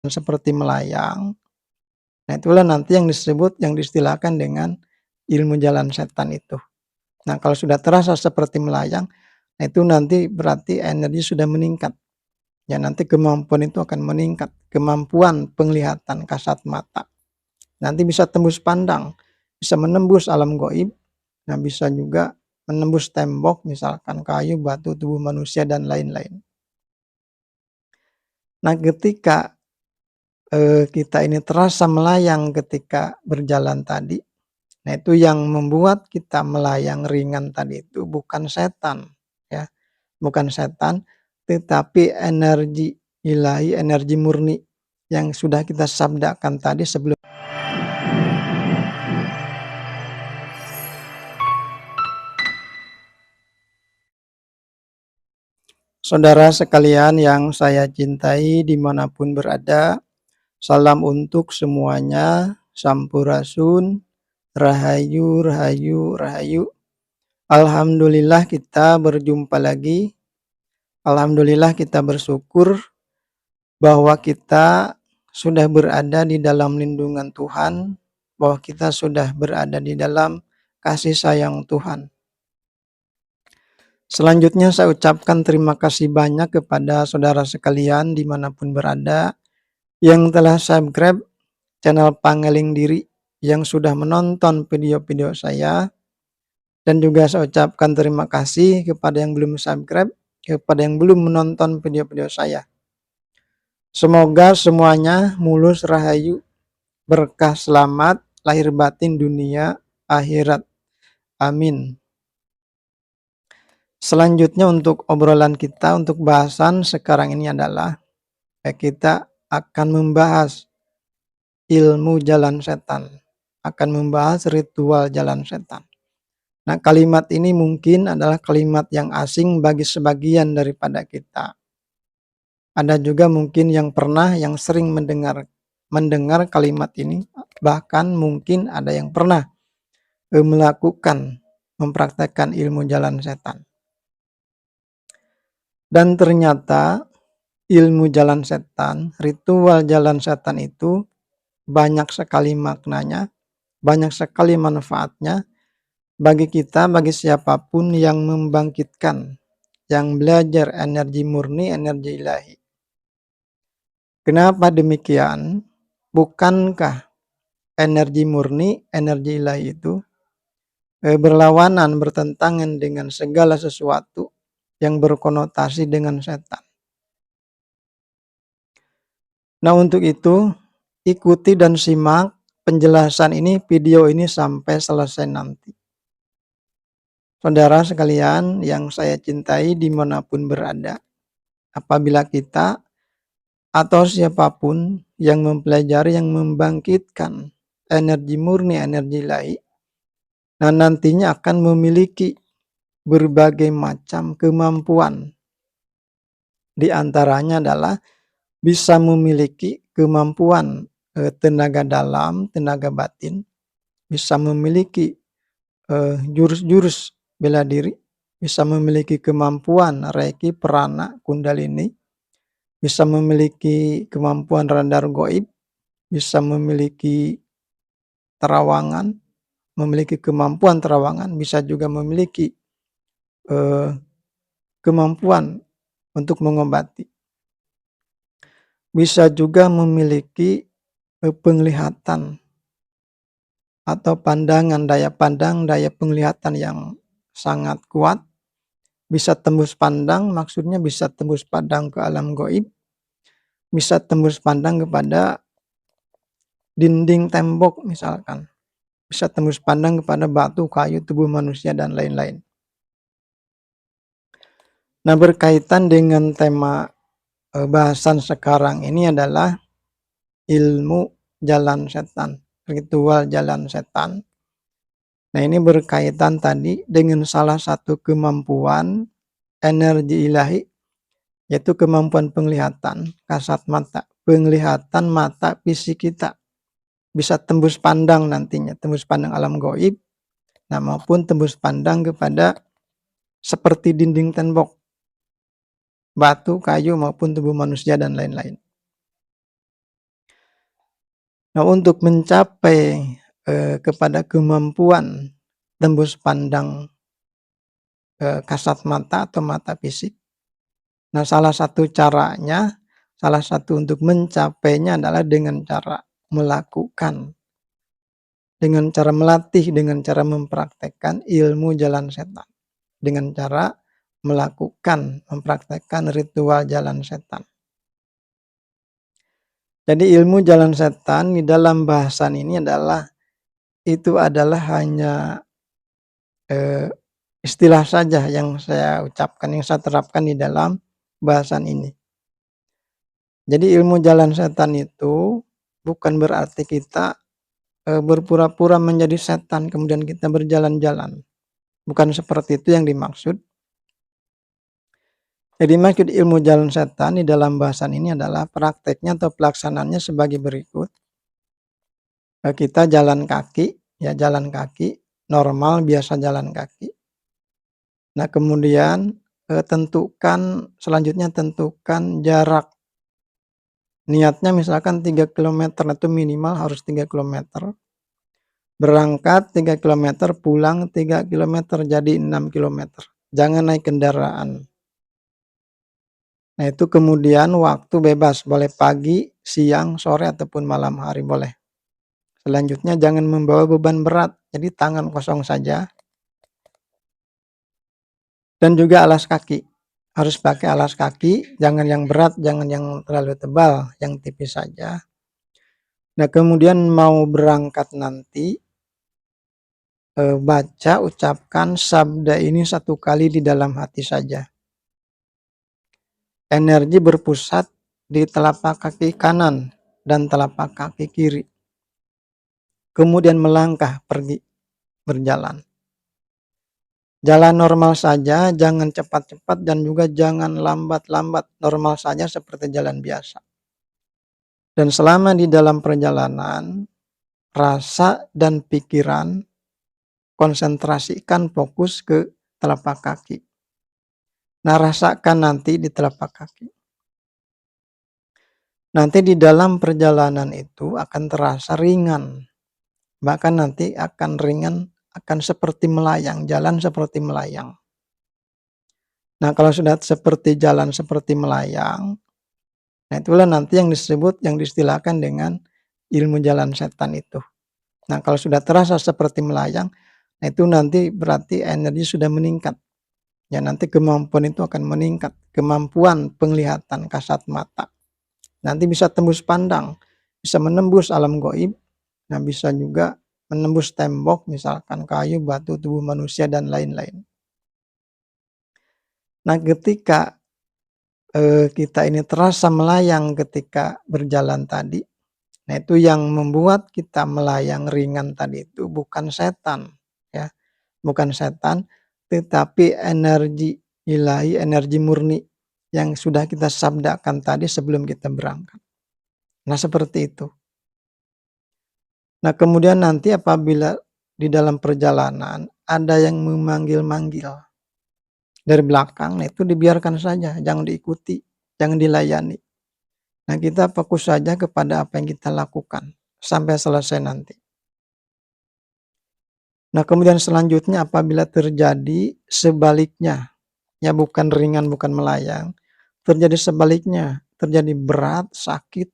seperti melayang. Nah, itulah nanti yang disebut, yang diistilahkan dengan ilmu jalan setan itu. Nah, kalau sudah terasa seperti melayang, nah itu nanti berarti energi sudah meningkat. Ya, nanti kemampuan itu akan meningkat, kemampuan penglihatan kasat mata. Nanti bisa tembus pandang, bisa menembus alam gaib, nah bisa juga menembus tembok, misalkan kayu, batu, tubuh manusia, dan lain-lain. Nah, ketika kita ini terasa melayang ketika berjalan tadi, nah itu yang membuat kita melayang ringan tadi itu bukan setan, ya, bukan setan, tetapi energi ilahi, energi murni yang sudah kita sabdakan tadi sebelum. Saudara sekalian yang saya cintai dimanapun berada, salam untuk semuanya, sampurasun, rahayu, rahayu, rahayu. Alhamdulillah kita berjumpa lagi. Alhamdulillah kita bersyukur bahwa kita sudah berada di dalam lindungan Tuhan, bahwa kita sudah berada di dalam kasih sayang Tuhan. Selanjutnya saya ucapkan terima kasih banyak kepada saudara sekalian dimanapun berada yang telah subscribe channel Pangeling Diri, yang sudah menonton video-video saya, dan juga saya ucapkan terima kasih kepada yang belum subscribe, kepada yang belum menonton video-video saya. Semoga semuanya mulus rahayu, berkah selamat, lahir batin dunia, akhirat. Amin. Selanjutnya untuk obrolan kita, untuk bahasan sekarang ini adalah kita akan membahas ilmu jalan setan, akan membahas ritual jalan setan. Nah, kalimat ini mungkin adalah kalimat yang asing bagi sebagian daripada kita. Ada juga mungkin yang pernah, yang sering mendengar kalimat ini, bahkan mungkin ada yang pernah melakukan, mempraktekkan ilmu jalan setan. Dan ternyata ilmu jalan setan, ritual jalan setan itu banyak sekali maknanya, banyak sekali manfaatnya bagi kita, bagi siapapun yang membangkitkan, yang belajar energi murni, energi ilahi. Kenapa demikian? Bukankah energi murni, energi ilahi itu berlawanan, bertentangan dengan segala sesuatu yang berkonotasi dengan setan? Nah, untuk itu ikuti dan simak penjelasan ini, video ini sampai selesai nanti. Saudara sekalian yang saya cintai dimanapun berada, apabila kita atau siapapun yang mempelajari, yang membangkitkan energi murni, energi ilahi, nah nantinya akan memiliki berbagai macam kemampuan. Di antaranya adalah bisa memiliki kemampuan tenaga dalam, tenaga batin, bisa memiliki jurus-jurus bela diri, bisa memiliki kemampuan reiki, prana, kundalini, bisa memiliki kemampuan radar gaib, bisa memiliki terawangan, memiliki kemampuan terawangan, bisa juga memiliki kemampuan untuk mengobati. Bisa juga memiliki penglihatan atau pandangan, daya pandang, daya penglihatan yang sangat kuat. Bisa tembus pandang, maksudnya bisa tembus pandang ke alam gaib, bisa tembus pandang kepada dinding tembok misalkan, bisa tembus pandang kepada batu, kayu, tubuh manusia, dan lain-lain. Nah, berkaitan dengan tema bahasan sekarang ini adalah ilmu jalan setan, ritual jalan setan. Nah, ini berkaitan tadi dengan salah satu kemampuan energi ilahi, yaitu kemampuan penglihatan kasat mata, penglihatan mata fisik kita. Bisa tembus pandang nantinya, tembus pandang alam gaib, nah maupun tembus pandang kepada seperti dinding tembok, batu, kayu, maupun tubuh manusia, dan lain-lain. Nah, untuk mencapai, kepada kemampuan tembus pandang, kasat mata atau mata fisik. Nah, salah satu caranya, salah satu untuk mencapainya adalah dengan cara melakukan, dengan cara melatih, dengan cara mempraktekkan ilmu jalan setan. Dengan cara melakukan, mempraktekkan ritual jalan setan. Jadi ilmu jalan setan di dalam bahasan ini adalah, itu adalah hanya, eee, istilah saja yang saya ucapkan, yang saya terapkan di dalam bahasan ini. Jadi ilmu jalan setan itu bukan berarti kita, berpura-pura menjadi setan kemudian kita berjalan-jalan, bukan seperti itu yang dimaksud. Jadi maksud ilmu jalan setan di dalam bahasan ini adalah prakteknya atau pelaksanaannya sebagai berikut. Kita jalan kaki, ya jalan kaki, normal biasa jalan kaki. Nah kemudian, selanjutnya tentukan jarak. Niatnya misalkan 3 kilometer atau minimal harus 3 kilometer. Berangkat 3 kilometer, pulang 3 kilometer, jadi 6 kilometer. Jangan naik kendaraan. Nah itu kemudian waktu bebas, boleh pagi, siang, sore, ataupun malam hari boleh. Selanjutnya jangan membawa beban berat, jadi tangan kosong saja. Dan juga alas kaki, harus pakai alas kaki, jangan yang berat, jangan yang terlalu tebal, yang tipis saja. Nah kemudian mau berangkat nanti, baca, ucapkan sabda ini 1 kali di dalam hati saja. Energi berpusat di telapak kaki kanan dan telapak kaki kiri. Kemudian melangkah pergi, berjalan. Jalan normal saja, jangan cepat-cepat dan juga jangan lambat-lambat, normal saja seperti jalan biasa. Dan selama di dalam perjalanan, rasa dan pikiran konsentrasikan fokus ke telapak kaki. Nah, rasakan nanti di telapak kaki. Nanti di dalam perjalanan itu akan terasa ringan. Bahkan nanti akan ringan, akan seperti melayang, jalan seperti melayang. Nah, kalau sudah seperti jalan seperti melayang, nah itulah nanti yang disebut, yang diistilahkan dengan ilmu jalan setan itu. Nah, kalau sudah terasa seperti melayang, nah itu nanti berarti energi sudah meningkat. Ya, nanti kemampuan itu akan meningkat, kemampuan penglihatan kasat mata. Nanti bisa tembus pandang, bisa menembus alam gaib, nah bisa juga menembus tembok, misalkan kayu, batu, tubuh manusia, dan lain-lain. Nah, ketika kita ini terasa melayang ketika berjalan tadi, nah itu yang membuat kita melayang ringan tadi itu bukan setan, ya, bukan setan, tetapi energi ilahi, energi murni yang sudah kita sabdakan tadi sebelum kita berangkat. Nah, seperti itu. Nah, kemudian nanti apabila di dalam perjalanan ada yang memanggil-manggil dari belakang, nah itu dibiarkan saja, jangan diikuti, jangan dilayani. Nah, kita fokus saja kepada apa yang kita lakukan sampai selesai nanti. Nah, kemudian selanjutnya apabila terjadi sebaliknya, ya bukan ringan, bukan melayang, terjadi sebaliknya, terjadi berat, sakit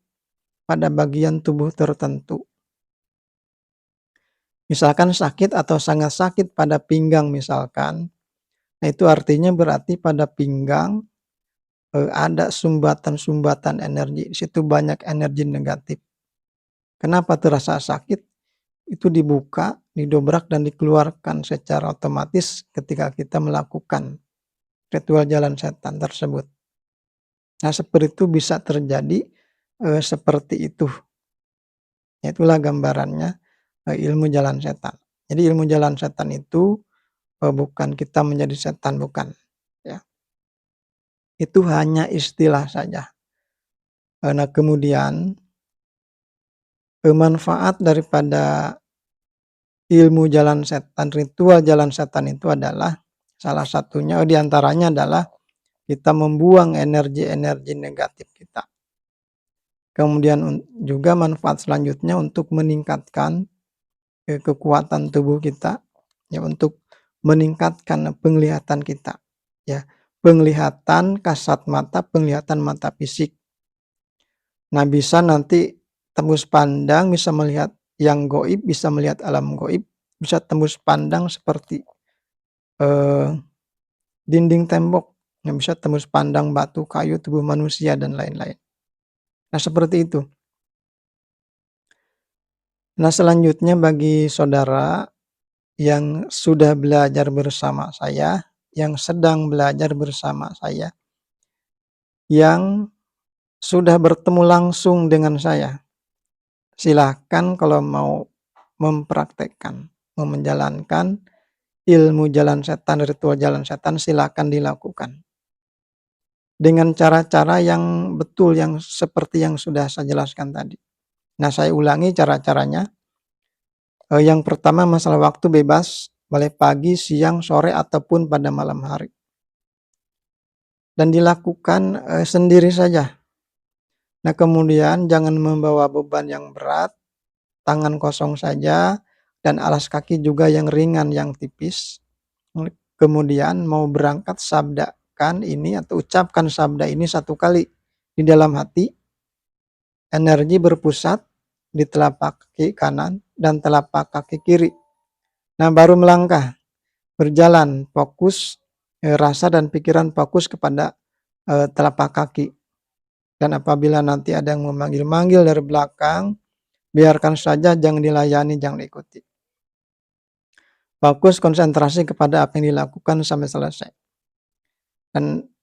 pada bagian tubuh tertentu. Misalkan sakit atau sangat sakit pada pinggang misalkan, nah itu artinya berarti pada pinggang, ada sumbatan-sumbatan energi, di situ banyak energi negatif. Kenapa terasa sakit? Itu dibuka, didobrak, dan dikeluarkan secara otomatis ketika kita melakukan ritual jalan setan tersebut. Nah, seperti itu bisa terjadi, seperti itu. Itulah gambarannya, ilmu jalan setan. Jadi ilmu jalan setan itu, bukan kita menjadi setan, bukan, ya. Itu hanya istilah saja. Nah, kemudian manfaat daripada ilmu jalan setan, ritual jalan setan itu adalah salah satunya, di antaranya adalah kita membuang energi-energi negatif kita. Kemudian juga manfaat selanjutnya untuk meningkatkan, kekuatan tubuh kita, ya untuk meningkatkan penglihatan kita, ya. Penglihatan kasat mata, penglihatan mata fisik. Nah, bisa nanti tembus pandang, bisa melihat yang goib, bisa melihat alam goib, bisa tembus pandang seperti, eee, dinding tembok, yang bisa tembus pandang batu, kayu, tubuh manusia, dan lain-lain. Nah, seperti itu. Nah, selanjutnya bagi saudara yang sudah belajar bersama saya, yang sedang belajar bersama saya, yang sudah bertemu langsung dengan saya, silahkan kalau mau mempraktekkan, mau menjalankan ilmu jalan setan, ritual jalan setan, silakan dilakukan. Dengan cara-cara yang betul, yang seperti yang sudah saya jelaskan tadi. Nah, saya ulangi cara-caranya. Yang pertama masalah waktu bebas, boleh pagi, siang, sore, ataupun pada malam hari. Dan dilakukan, sendiri saja. Nah, kemudian jangan membawa beban yang berat, tangan kosong saja, dan alas kaki juga yang ringan, yang tipis. Kemudian mau berangkat sabdakan ini atau ucapkan sabda ini 1 kali di dalam hati, energi berpusat di telapak kaki kanan dan telapak kaki kiri. Nah, baru melangkah, berjalan, fokus, rasa dan pikiran fokus kepada, telapak kaki. Dan apabila nanti ada yang memanggil-manggil dari belakang, biarkan saja, jangan dilayani, jangan ikuti. Fokus konsentrasi kepada apa yang dilakukan sampai selesai.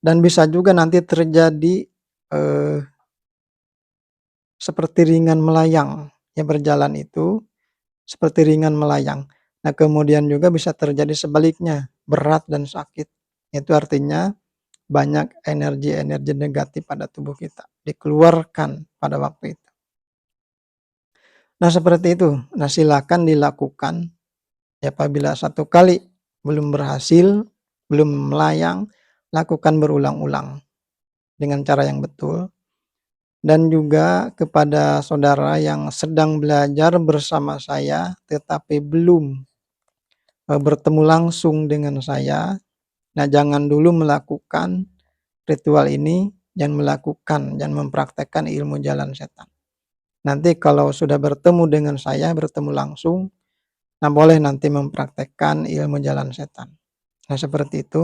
Dan bisa juga nanti terjadi, seperti ringan melayang, yang berjalan itu seperti ringan melayang. Nah, kemudian juga bisa terjadi sebaliknya, berat dan sakit. Itu artinya banyak energi-energi negatif pada tubuh kita, dikeluarkan pada waktu itu. Nah, seperti itu. Nah, silakan dilakukan. Ya, apabila 1 kali belum berhasil, belum melayang, lakukan berulang-ulang dengan cara yang betul. Dan juga kepada saudara yang sedang belajar bersama saya, tetapi belum, bertemu langsung dengan saya, nah jangan dulu melakukan ritual ini, jangan mempraktekkan ilmu jalan setan. Nanti kalau sudah bertemu dengan saya, bertemu langsung, nah boleh nanti mempraktekkan ilmu jalan setan. Nah, seperti itu.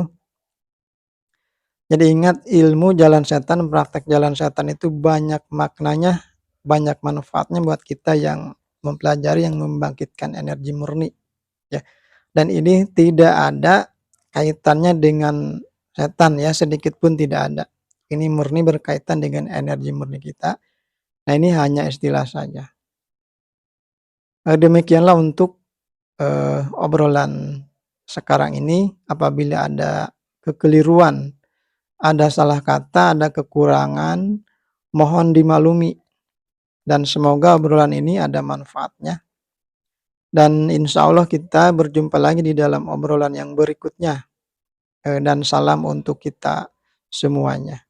Jadi ingat, ilmu jalan setan, praktek jalan setan itu banyak maknanya, banyak manfaatnya buat kita yang mempelajari, yang membangkitkan energi murni, ya. Dan ini tidak ada kaitannya dengan setan, ya, sedikit pun tidak ada. Ini murni berkaitan dengan energi murni kita. Nah, ini hanya istilah saja. Demikianlah untuk, obrolan sekarang ini. Apabila ada kekeliruan, ada salah kata, ada kekurangan, mohon dimaklumi, dan semoga obrolan ini ada manfaatnya. Dan insya Allah kita berjumpa lagi di dalam obrolan yang berikutnya. Dan salam untuk kita semuanya.